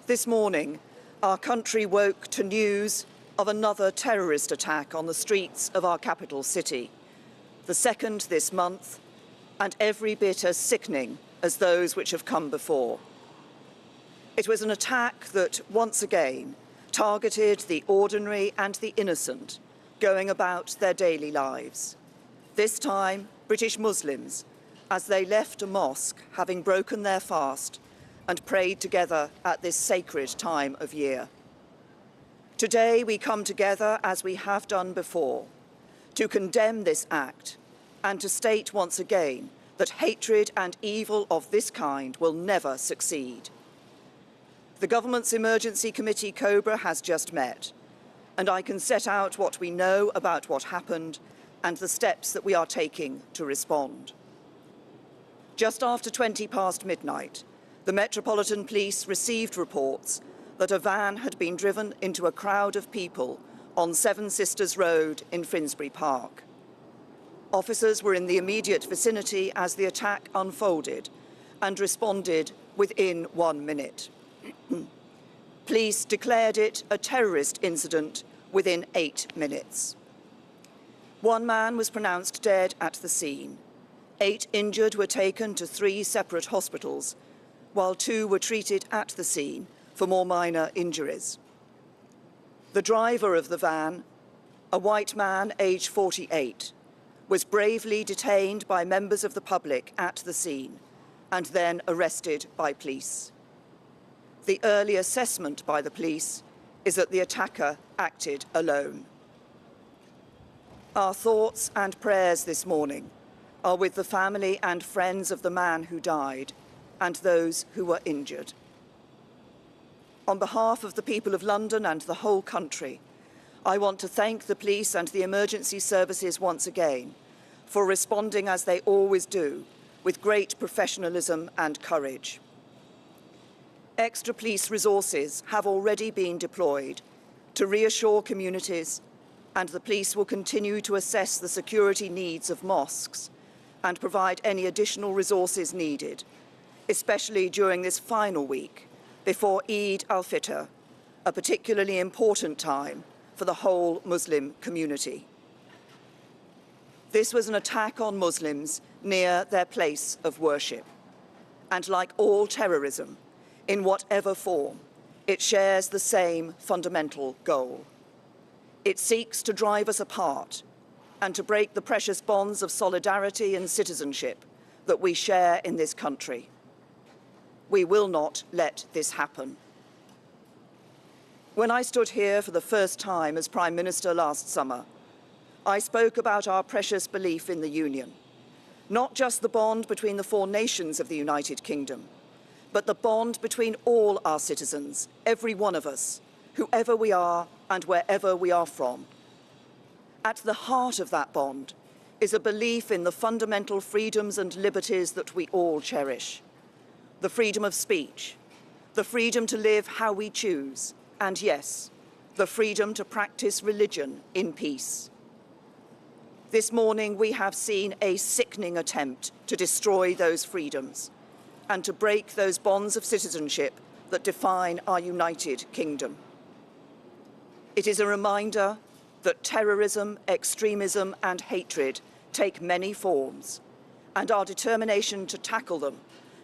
This morning, our country woke to news of another terrorist attack on the streets of our capital city, the second this month, and every bit as sickening as those which have come before. It was an attack that, once again, targeted the ordinary and the innocent, going about their daily lives. This time, British Muslims, as they left a mosque having broken their fast and prayed together at this sacred time of year. Today we come together as we have done before, to condemn this act and to state once again that hatred and evil of this kind will never succeed. The Government's Emergency Committee, COBRA, has just met, and I can set out what we know about what happened and the steps that we are taking to respond. Just after 20 past midnight, the Metropolitan Police received reports that a van had been driven into a crowd of people on Seven Sisters Road in Finsbury Park. Officers were in the immediate vicinity as the attack unfolded and responded within 1 minute. Police declared it a terrorist incident within 8 minutes. One man was pronounced dead at the scene. 8 injured were taken to 3 separate hospitals, while 2 were treated at the scene for more minor injuries. The driver of the van, a white man aged 48, was bravely detained by members of the public at the scene and then arrested by police. The early assessment by the police is that the attacker acted alone. Our thoughts and prayers this morning are with the family and friends of the man who died and those who were injured. On behalf of the people of London and the whole country, I want to thank the police and the emergency services once again for responding as they always do, with great professionalism and courage. Extra police resources have already been deployed to reassure communities, and the police will continue to assess the security needs of mosques and provide any additional resources needed, especially during this final week before Eid al-Fitr, a particularly important time for the whole Muslim community. This was an attack on Muslims near their place of worship. And like all terrorism, in whatever form, it shares the same fundamental goal. It seeks to drive us apart and to break the precious bonds of solidarity and citizenship that we share in this country. We will not let this happen. When I stood here for the first time as Prime Minister last summer, I spoke about our precious belief in the Union, not just the bond between the 4 nations of the United Kingdom, but the bond between all our citizens, every one of us, whoever we are and wherever we are from. At the heart of that bond is a belief in the fundamental freedoms and liberties that we all cherish. The freedom of speech, the freedom to live how we choose, and yes, the freedom to practice religion in peace. This morning we have seen a sickening attempt to destroy those freedoms and to break those bonds of citizenship that define our United Kingdom. It is a reminder that terrorism, extremism and hatred take many forms, and our determination to tackle them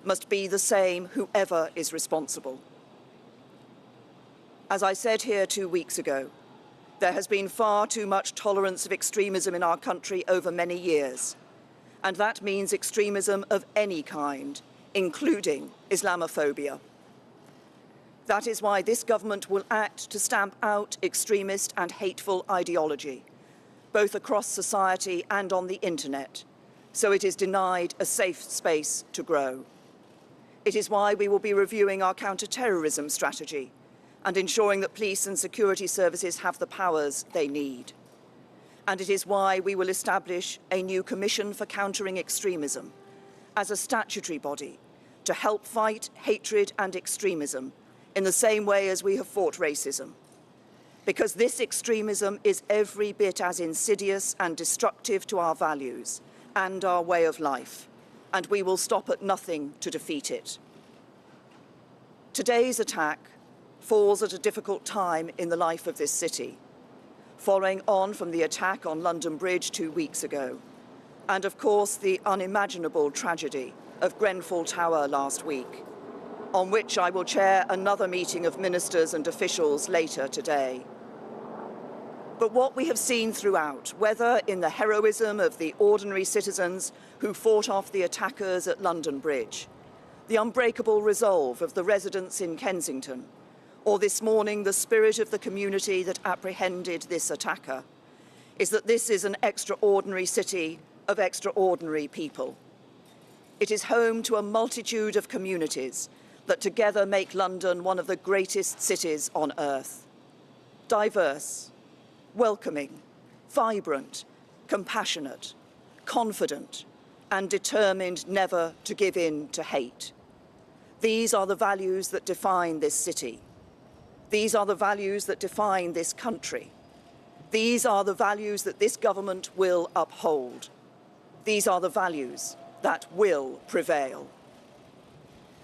must be the same whoever is responsible. As I said here 2 weeks ago, there has been far too much tolerance of extremism in our country over many years, and that means extremism of any kind, including Islamophobia. That is why this government will act to stamp out extremist and hateful ideology, both across society and on the internet, so it is denied a safe space to grow. It is why we will be reviewing our counter-terrorism strategy and ensuring that police and security services have the powers they need. And it is why we will establish a new Commission for Countering Extremism as a statutory body to help fight hatred and extremism in the same way as we have fought racism. Because this extremism is every bit as insidious and destructive to our values and our way of life, and we will stop at nothing to defeat it. Today's attack falls at a difficult time in the life of this city, following on from the attack on London Bridge 2 weeks ago, and of course the unimaginable tragedy of Grenfell Tower last week, on which I will chair another meeting of ministers and officials later today. But what we have seen throughout, whether in the heroism of the ordinary citizens who fought off the attackers at London Bridge, the unbreakable resolve of the residents in Kensington, or this morning the spirit of the community that apprehended this attacker, is that this is an extraordinary city of extraordinary people. It is home to a multitude of communities that together make London one of the greatest cities on earth. Diverse, welcoming, vibrant, compassionate, confident, and determined never to give in to hate. These are the values that define this city. These are the values that define this country. These are the values that this government will uphold. These are the values that will prevail.